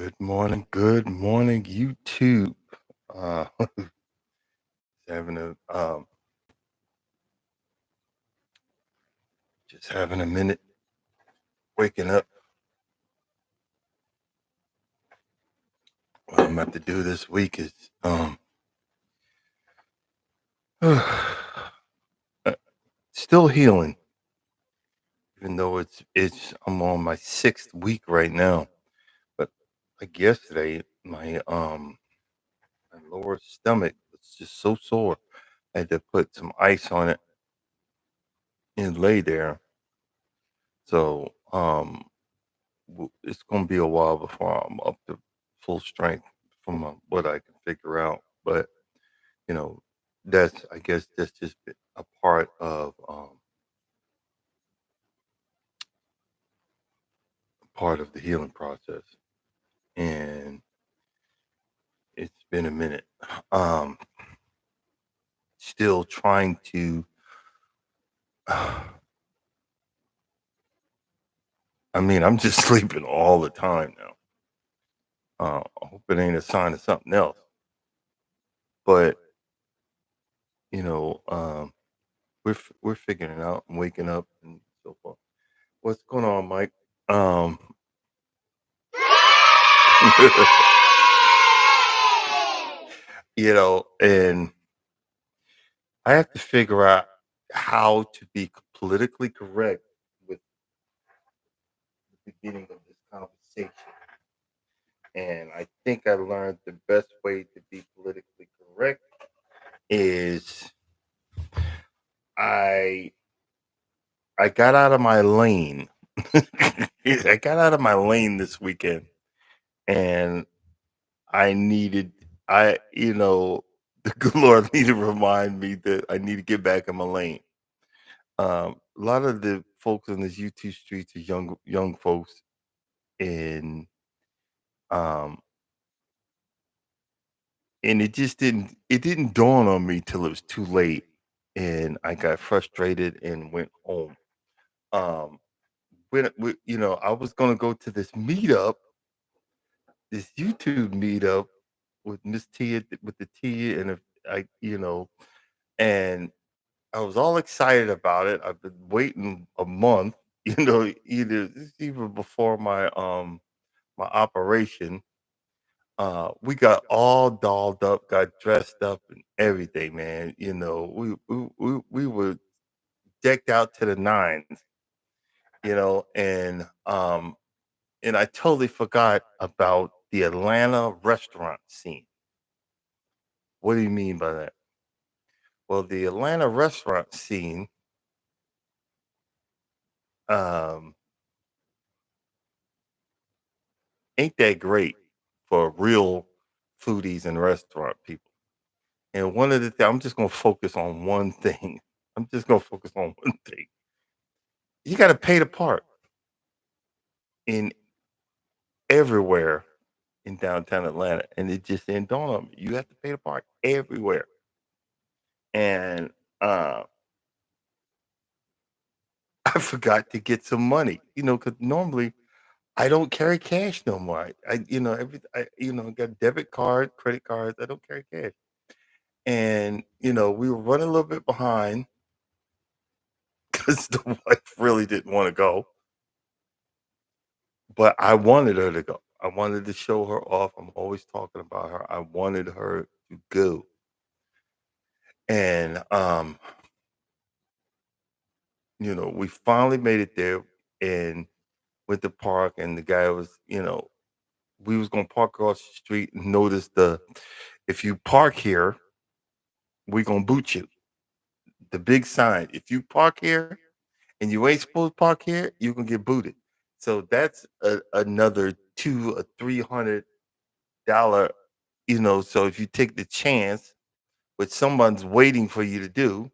Good morning, YouTube. Uh, having a just having a minute waking up. What I'm about to do this week is still healing, even though it's I'm on my sixth week right now. But like yesterday, my lower stomach was just so sore. I had to put some ice on it and lay there. So it's gonna be a while before I'm up to full strength from what I can figure out. But you know, that's I guess that's just a part of the healing process, and it's been a minute. Um, Still trying to. I mean, I'm just sleeping all the time now. I hope it ain't a sign of something else. But you know, we're figuring it out and waking up and so forth. What's going on, Mike? Um, and I have to figure out how to be politically correct with the beginning of this conversation. And I think I learned the best way to be politically correct is I I got out of my lane. I got out of my lane this weekend, and I needed the good Lord needed to remind me that I need to get back in my lane. A lot of the folks in this YouTube streets are young folks, and um, and it didn't dawn on me till it was too late, and I got frustrated and went home. Um, I was gonna go to this YouTube meetup with Miss Tia with the T, and if I, and I was all excited about it. I've been waiting a month, even before my operation. We got all dolled up, got dressed up and everything, man. We were decked out to the nines, and I totally forgot about the Atlanta restaurant scene. What do you mean by that? Well, the Atlanta restaurant scene um ain't that great for real foodies and restaurant people. And one of the things, I'm just gonna focus on one thing. I'm just gonna focus on one thing. You gotta pay to park in everywhere in downtown Atlanta. And it just didn't dawn on me. You have to pay to park everywhere. And I forgot to get some money, because normally I don't carry cash no more. Got debit card, credit cards. I don't carry cash. And, we were running a little bit behind because the wife really didn't want to go, but I wanted her to go. I wanted to show her off. I'm always talking about her. I wanted her to go. And, we finally made it there and went to park. And the guy was, we was going to park across the street and notice if you park here, we going to boot you. The big sign, if you park here and you ain't supposed to park here, you can get booted. So that's another $200 or $300. So if you take the chance, what someone's waiting for you to do,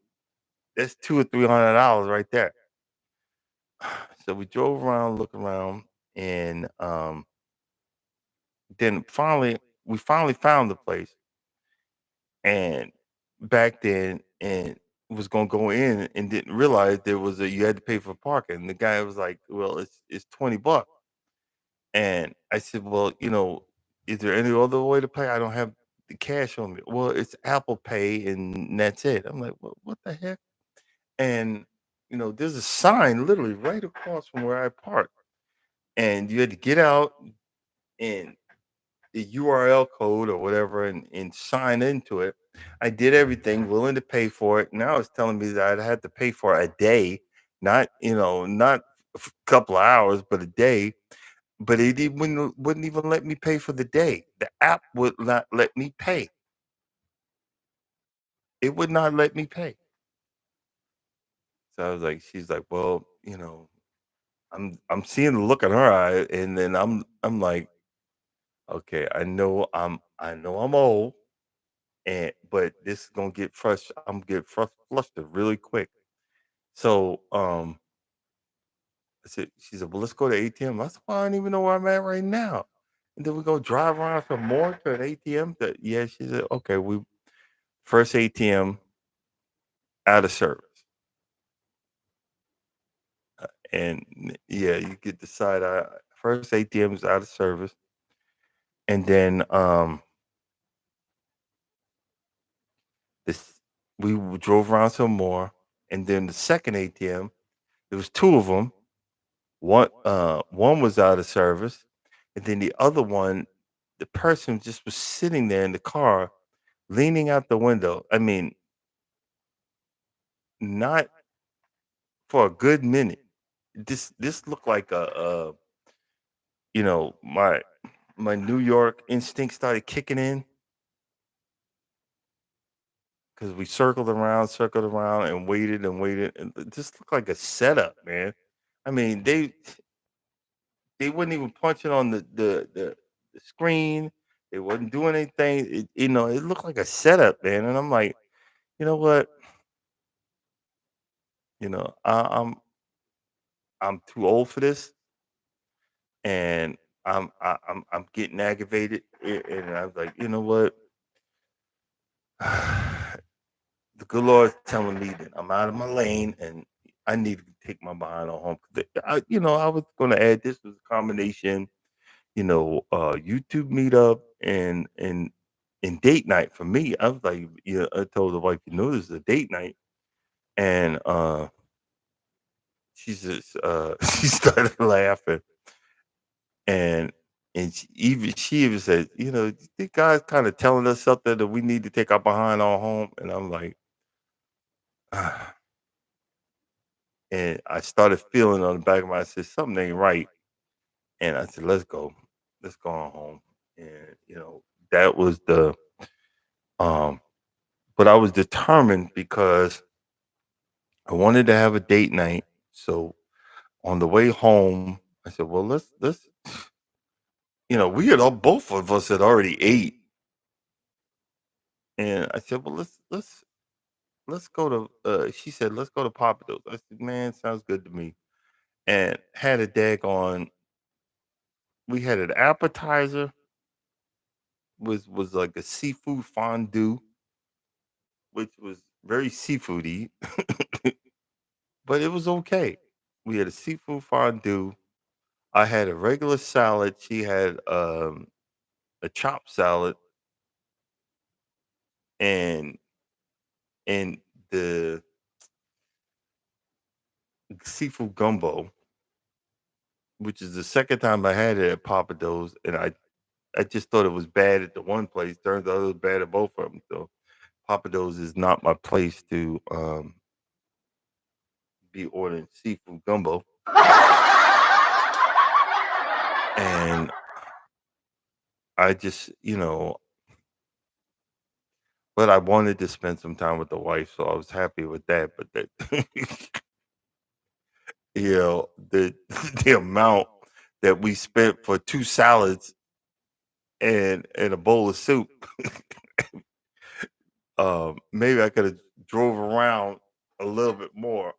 that's $200 or $300 right there. So we drove around, look around, and then we finally found the place. And back then, and was gonna go in and didn't realize you had to pay for parking. The guy was like, "Well, it's $20." And I said, "Well, is there any other way to pay? I don't have the cash on me. Well, it's Apple Pay and that's it. I'm like, what the heck? And there's a sign literally right across from where I park. And you had to get out and the URL code or whatever and sign into it. I did everything, willing to pay for it. Now it's telling me that I had to pay for a day, not a couple of hours, but a day. But it even wouldn't even let me pay for the day. The app would not let me pay. It would not let me pay. So I was like, she's like, well, I'm seeing the look in her eye, and then I'm like, okay, I know I'm old, and but this is gonna get I'm gonna get flustered really quick. So she said, well, let's go to ATM. I said, well, I don't even know where I'm at right now. And then we go drive around some more to an ATM. Yeah, she said, okay, we first ATM out of service. And yeah, you get the side eye. First ATM is out of service. And then this drove around some more. And then the second ATM, there was two of them. One was out of service, and then the other one, the person just was sitting there in the car, leaning out the window. I mean, not for a good minute. This looked like my New York instinct started kicking in because we circled around, and waited, and it just looked like a setup, man. I mean, they wouldn't even punch it on the screen. They wasn't doing anything. It looked like a setup, man. And I'm like, you know what? I'm too old for this, and I'm getting aggravated. And I was like, you know what? The good Lord's telling me that I'm out of my lane, and I need to take my behind on home. I was going to add this was a combination, YouTube meetup and date night for me. I was like, yeah, I told the wife, this is a date night. And she just she started laughing and she even said, the guy's kind of telling us something that we need to take our behind on home. And I'm like, and I started feeling on the back of my I said, something ain't right. And I said, let's go. Let's go on home. And that was the um but I was determined because I wanted to have a date night. So on the way home, I said, "Well, let's." We had all both of us had already ate, and I said, "Well, let's go to." She said, "Let's go to Papa Do's." I said, "Man, sounds good to me." And had a daggone. We had an appetizer was like a seafood fondue, which was very seafoody, but it was okay. We had a seafood fondue. I had a regular salad. She had a chopped salad and and the seafood gumbo, which is the second time I had it at Papa Do's, and I just thought it was bad at the one place. Turns out it was bad at both of them. So Papa Do's is not my place to be ordering seafood gumbo. And I just, but I wanted to spend some time with the wife, so I was happy with that. But that, the the amount that we spent for two salads and a bowl of soup. Maybe I could have drove around a little bit more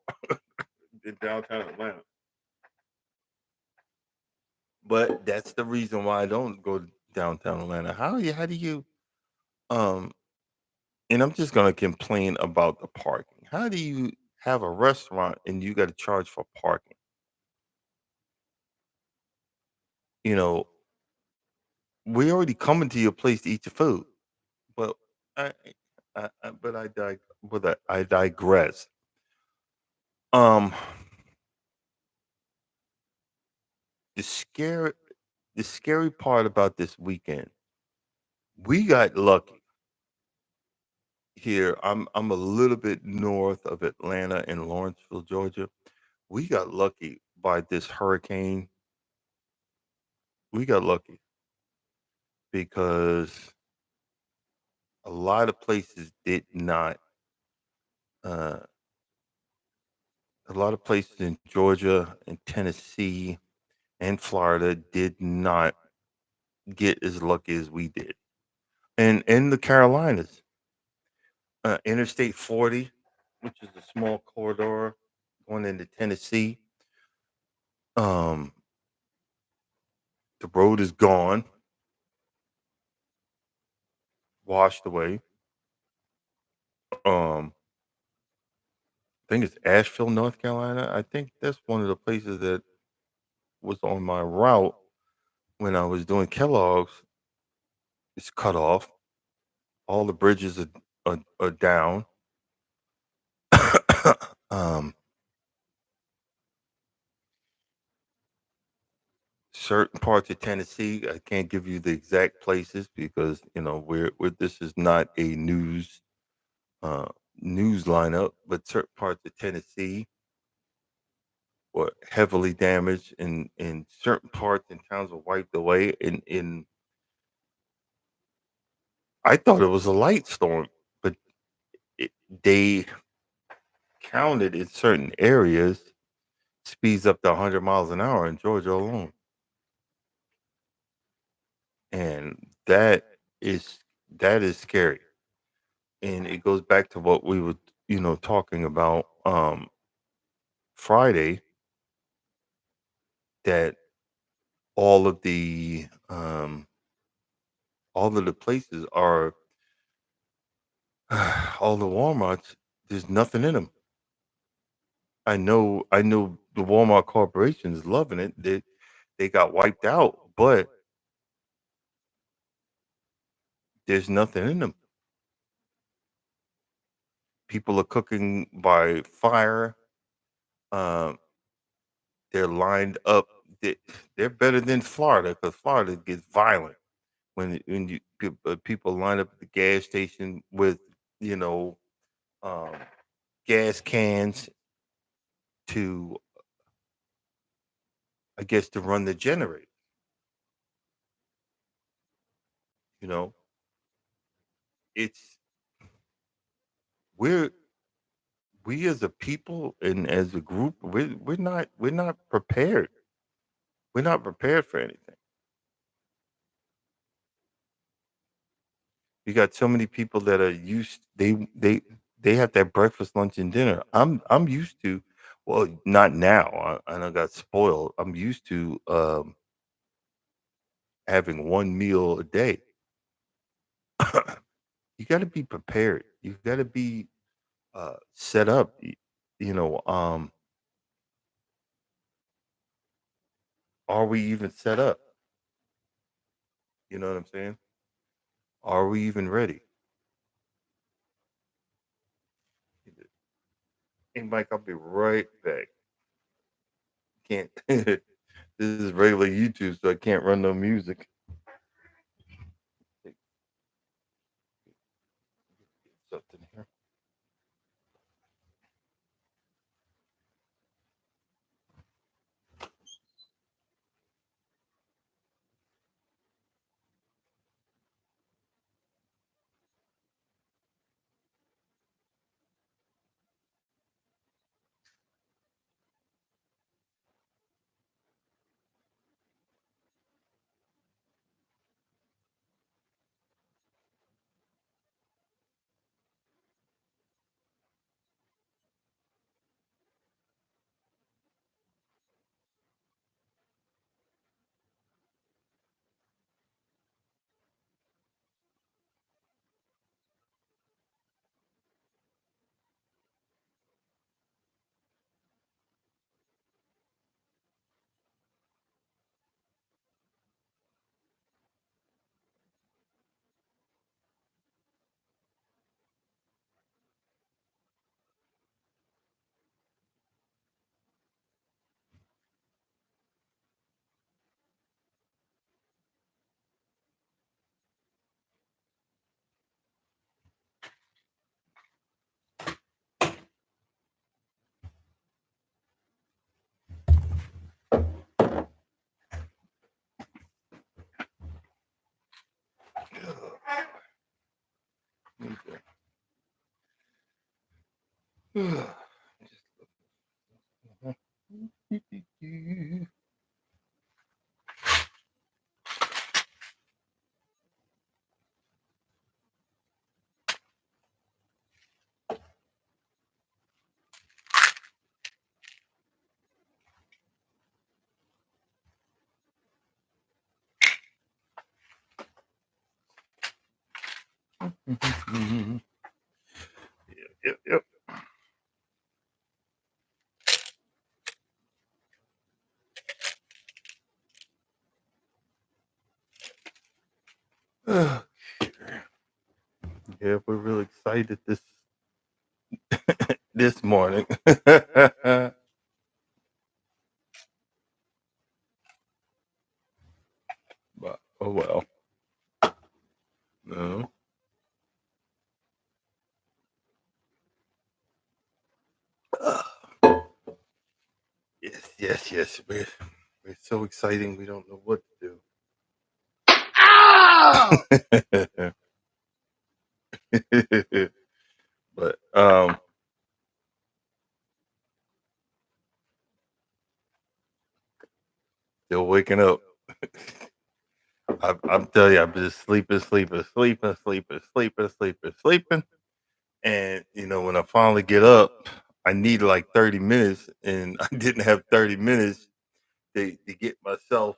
in downtown Atlanta. But that's the reason why I don't go to downtown Atlanta. How do you um and I'm just gonna complain about the parking. How do you have a restaurant and you gotta charge for parking? You know, we already coming to your place to eat your food. But I, I digress. Um, the scary, the scary part about this weekend, we got lucky here. I'm a little bit north of Atlanta in Lawrenceville, Georgia. We got lucky by this hurricane. We got lucky because a lot of places did not. Uh, a lot of places in Georgia and Tennessee and Florida did not get as lucky as we did. And in the Carolinas, Interstate 40, which is a small corridor going into Tennessee, um, the road is gone, washed away. I think it's Asheville, North Carolina. I think that's one of the places that was on my route when I was doing Kellogg's. It's cut off. All the bridges are down. um, certain parts of Tennessee, I can't give you the exact places because we're this is not a uh, news lineup, but certain parts of Tennessee were heavily damaged, and certain parts and towns were wiped away. And I thought it was a light storm, but they counted in certain areas speeds up to 100 miles an hour in Georgia alone, and is that is scary. And it goes back to what we were talking about Friday, that all of the um all of the places are all the Walmarts, there's nothing in them. I know the Walmart corporation is loving it. They got wiped out, but there's nothing in them. People are cooking by fire. Um, they're lined up. They, they're better than Florida because Florida gets violent when people line up at the gas station with you know um, gas cans to, I guess, to run the generator. You know, it's we're we as a people and as a group, we're not prepared. We're not prepared for anything. You got so many people that are used. They have that breakfast, lunch, and dinner. I'm used to. Well, not now. I got spoiled. I'm used to having one meal a day. You got to be prepared. You got to be set up. You know, are we even set up? You know what I'm saying? Are we even ready? Hey, Mike, I'll be right back. Can't. This is regular YouTube, so I can't run no music. Take something here. Yep, yep. Yeah, we're really excited this morning. But oh well. No. Yes, yes, yes. We're so exciting. We don't know what to do. But still waking up. I'm telling you, I'm just sleeping. And when I finally get up, I need like 30 minutes, and I didn't have 30 minutes to get myself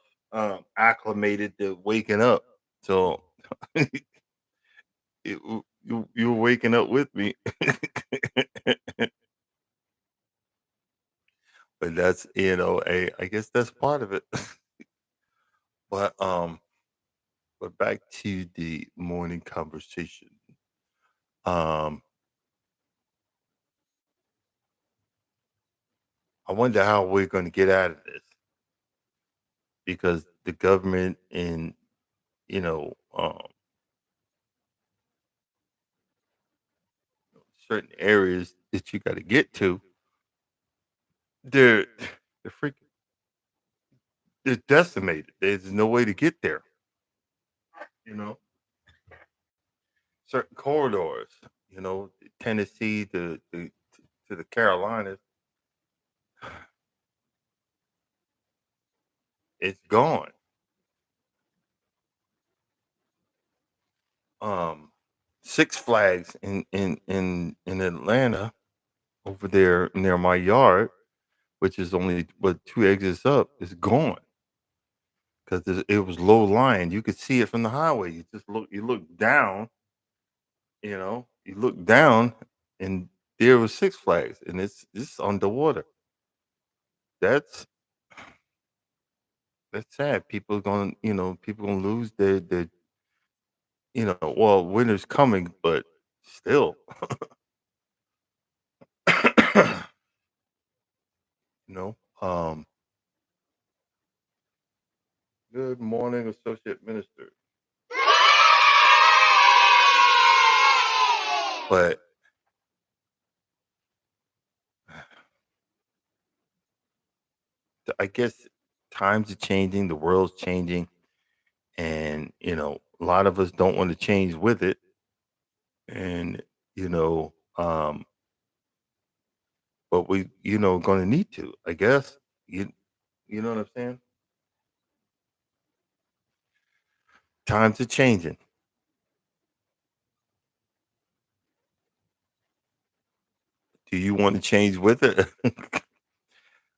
acclimated to waking up. So you were waking up with me, but that's I guess that's part of it. But back to the morning conversation. Um, I wonder how we're going to get out of this because the government and you know um, certain areas that you got to get to, they're they're freaking they're decimated. There's no way to get there. You know, certain corridors. Tennessee to the Carolinas, it's gone. Um, Six Flags in Atlanta over there near my yard, which is only what two exits up, is gone because it was low lying. You could see it from the highway. You look down, you look down, and there was Six Flags, and it's underwater. That's that's sad. People gonna lose their well, winter's coming, but still, you know. Good morning, Associate Minister. But I guess times are changing, the world's changing, and a lot of us don't want to change with it, and you know, um, but we going to need to. I guess you know what I'm saying. Times are changing. Do you want to change with it?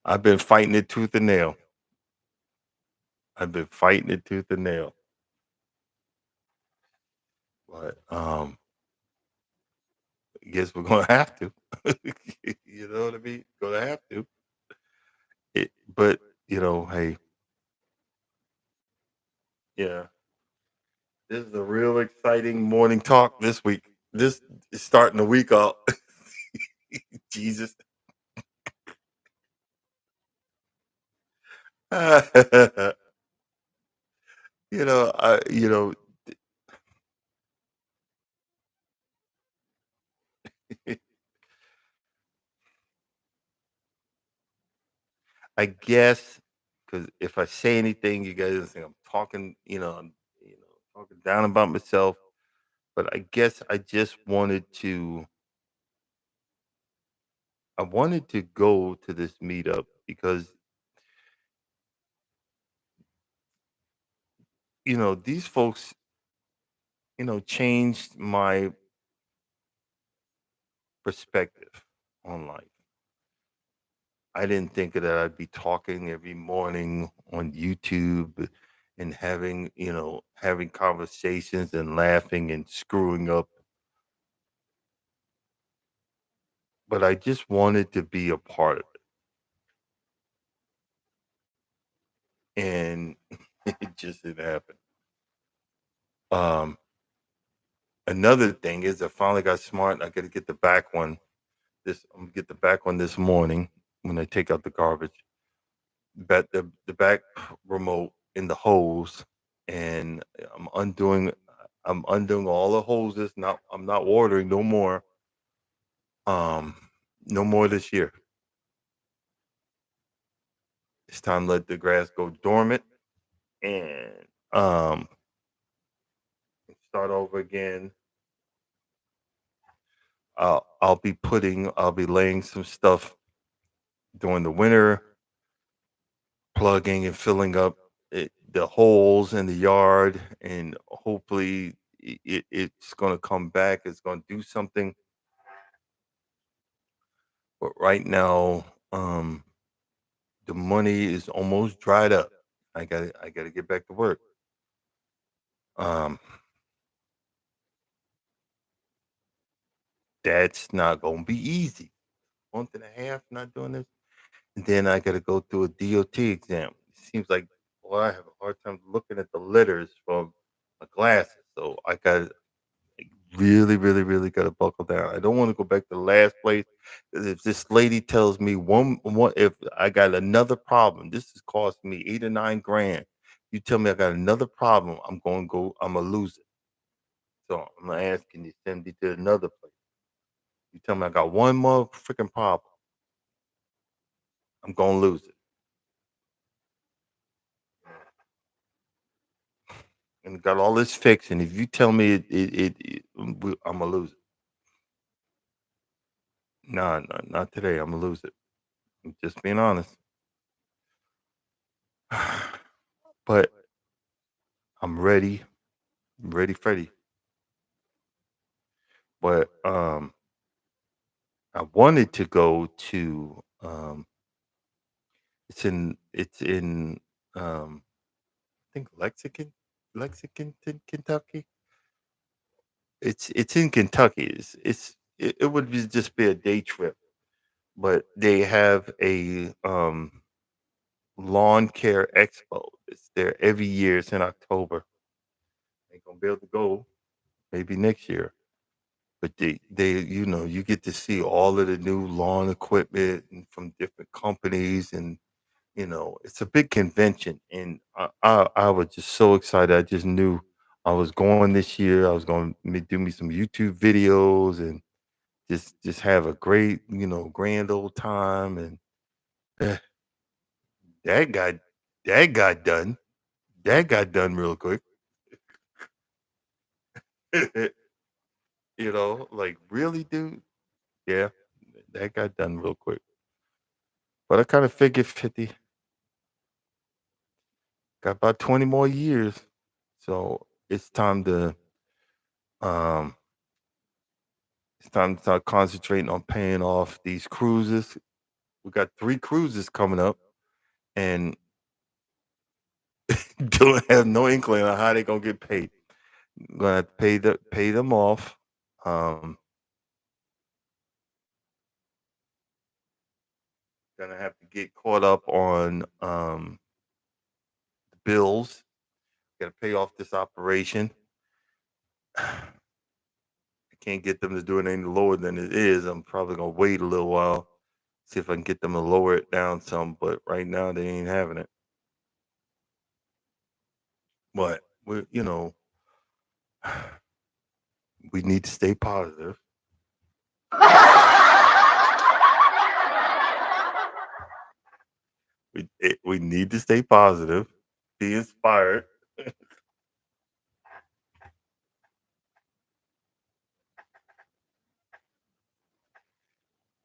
I've been fighting it tooth and nail. I've been fighting it tooth and nail, but I guess we're gonna have to. You know what I mean? Gonna have to. But hey, yeah, this is a real exciting morning talk this week. This is starting the week off. Jesus. I I guess because if I say anything, you guys think I'm talking, talking down about myself. But I guess I just wanted to I wanted to go to this meetup because, these folks, changed my perspective on life. I didn't think that I'd be talking every morning on YouTube and having conversations and laughing and screwing up, but I just wanted to be a part of it, and it just didn't happen. Um, Another thing is I finally got smart. I got to get the back one. I'm gonna get the back one this morning when I take out the garbage. The back remote in the hose, and I'm undoing all the hoses. Not I'm not watering no more. Um, no more this year. It's time to let the grass go dormant and um start over again. I'll be laying some stuff during the winter, plugging and filling up the holes in the yard, and hopefully it's going to come back. It's going to do something. But right now, the money is almost dried up. I got to get back to work. Um, that's not going to be easy. Month and a half not doing this, and then I got to go through a DOT exam. It seems like, well, I have a hard time looking at the letters from my glasses, so I got really, really, really got to buckle down. I don't want to go back to the last place. 'Cause if this lady tells me if I got another problem, this is costing me 8 or 9 grand. You tell me I got another problem, I'm gonna lose it. So I'm gonna ask, can you send me to another place? You tell me I got one more freaking problem, I'm gonna lose it. And got all this fixed. And if you tell me I'm gonna lose it. No, no, not today. I'm gonna lose it. I'm just being honest. But I'm ready. I'm ready, Freddy. But I wanted to go to it's in I think Lexington, Kentucky. It's in Kentucky. It would just be a day trip, but they have a lawn care expo. It's there every year. It's in October. Ain't gonna be able to go maybe next year. But you get to see all of the new lawn equipment and from different companies, and it's a big convention, and I was just so excited. I just knew I was going this year. I was going to do me some YouTube videos and just have a great, grand old time. And eh, that got that got done. That got done real quick. Like, really, dude? Yeah, that got done real quick. But I kind of figured 50, got about 20 more years. So um it's time to start concentrating on paying off these cruises. We got 3 cruises coming up, and don't have no inkling on how they gonna get paid. Gonna have to pay them off. Um, Gonna have to get caught up on bills. Gotta pay off this operation. I can't get them to do it any lower than it is. I'm probably gonna wait a little while, see if I can get them to lower it down some. But right now they ain't having it. But we need to stay positive. We need to stay positive, be inspired.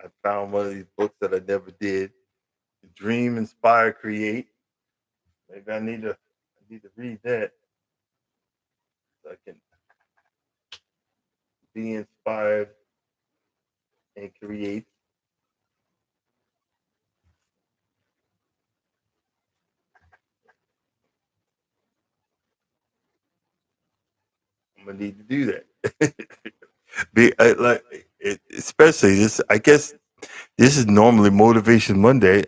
I found one of these books that I never did. Dream, Inspire, Create. Maybe I need to read that so I can be inspired and create. I'm gonna need to do that. Like especially this. I guess this is normally Motivation Monday.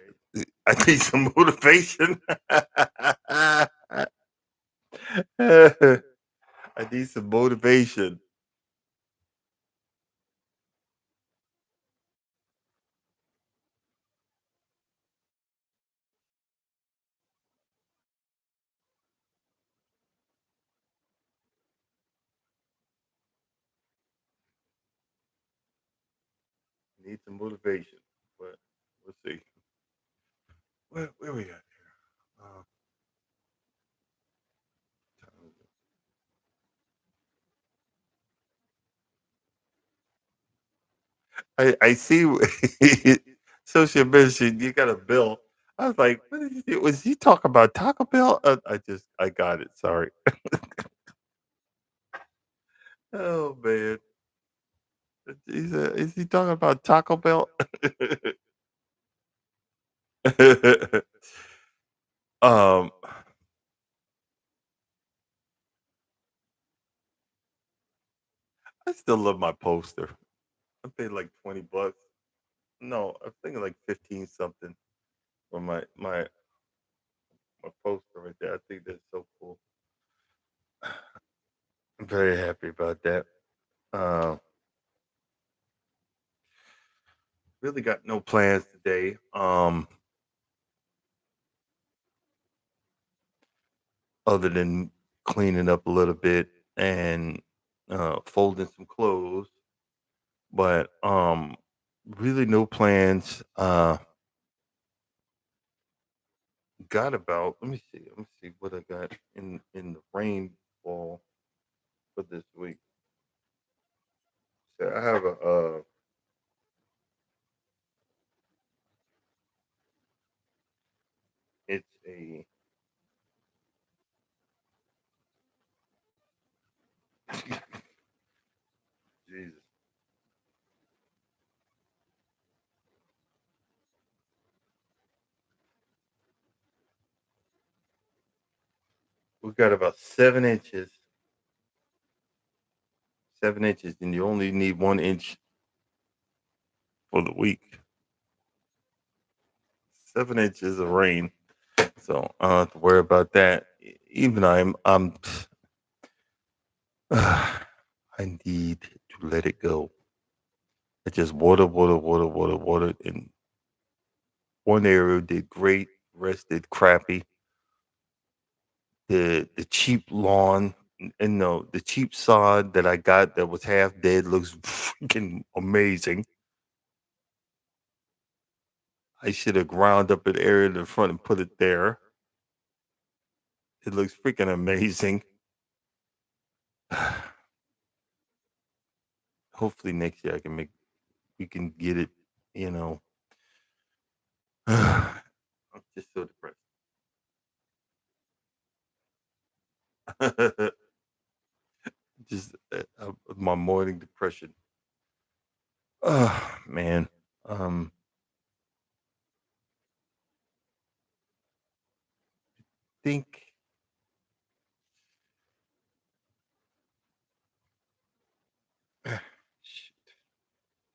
I need some motivation. I need some motivation. Need some motivation. But we'll see. Where we at here? Uh, I see social mention you got a bill. I was like, what did he do? Was he talking about Taco Bell? I got it. Sorry. Oh man. Is he talking about Taco Bell? um, I still love my poster. I paid like $20. No, I'm thinking like 15 something for my poster right there. I think that's so cool. I'm very happy about that. Uh, really got no plans today. Other than cleaning up a little bit and folding some clothes, but really no plans. Got about let me see what I got in the rainfall for this week. So I have it's a Jesus. We got about 7 inches, 7 inches, and you only need 1 inch for the week. 7 inches of rain, so I don't have to worry about that. Even I need to let it go. I just water, and one area did great, rest did crappy. The cheap lawn and no, the cheap sod that I got that was half dead looks freaking amazing. I should have ground up an area in the front and put it there. It looks freaking amazing. Hopefully next year we can get it, you know. I'm just so depressed. Just my morning depression. Oh man. Um think shit,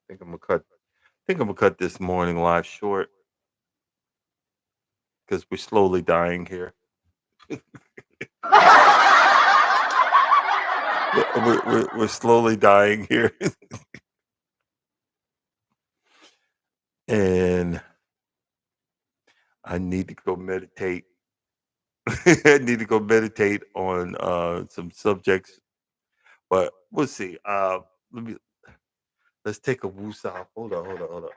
think I'm gonna cut this morning live short because we're slowly dying here. We're slowly dying here, and I need to go meditate. I need to go meditate on some subjects, but we'll see. Let me let's take a woosah. Hold on.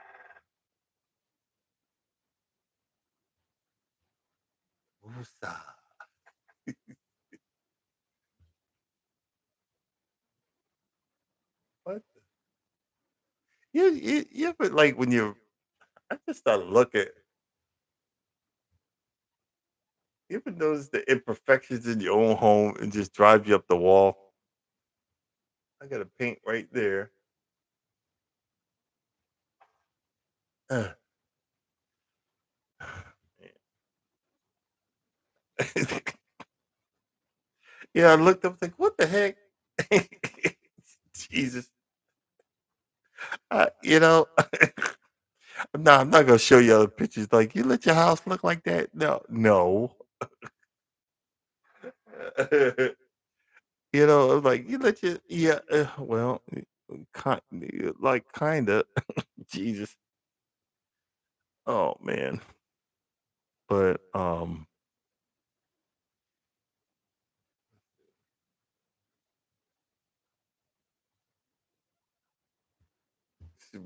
Woosah. What? You ever like when you're I just started looking. You ever notice the imperfections in your own home and just drive you up the wall? I got a paint right there. Uh, yeah, I looked up like, what the heck? Jesus, you know. No, I'm not gonna show you other pictures. Like, you let your house look like that? No, no. You know, like you let your yeah. Well, like kinda. Jesus. Oh man. But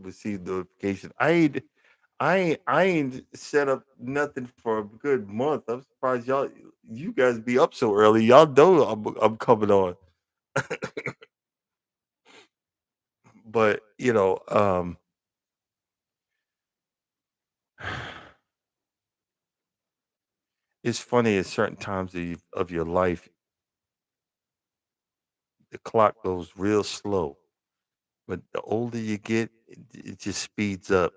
receive notification. I ain't set up nothing for a good month. I'm surprised you guys be up so early. Y'all know I'm coming on. But it's funny at certain times of your life, the clock goes real slow. But the older you get, it just speeds up.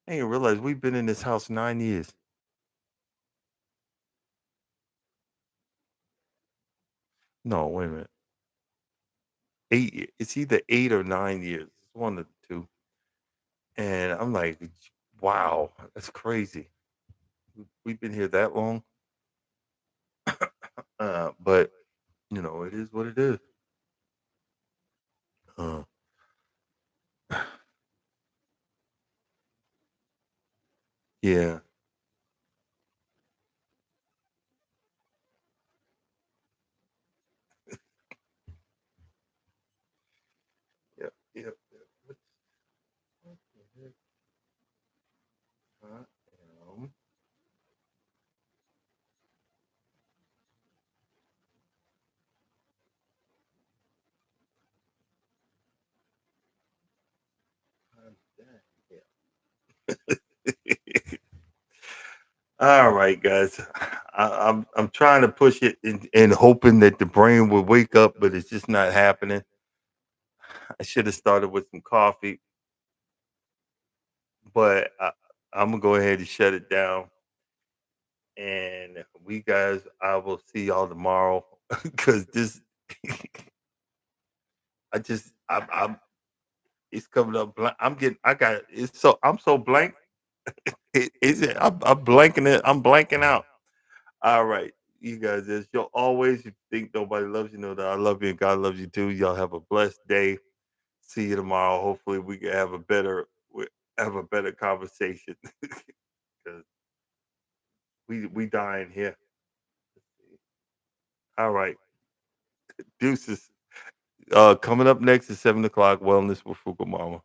I didn't realize we've been in this house 9 years. No, wait a minute. It's either 8 or 9 years. It's one of the two. And I'm like, wow, that's crazy. We've been here that long. But it is what it is. Uh, yeah, yeah, yeah. What the heck? I am. I'm yeah. All right, guys. I'm trying to push it and hoping that the brain will wake up, but it's just not happening. I should have started with some coffee, but I'm gonna go ahead and shut it down. And we guys, I will see y'all tomorrow because this, I'm it's coming up. I'm getting, I got it's so I'm so blank. I'm blanking it. I'm blanking out. All right, you guys, as you'll always, if you think nobody loves you, know that I love you and God loves you too. Y'all have a blessed day. See you tomorrow. Hopefully, we can have a better conversation because we dying here. All right, deuces. Coming up next is 7 o'clock. Wellness with Fuku Mama.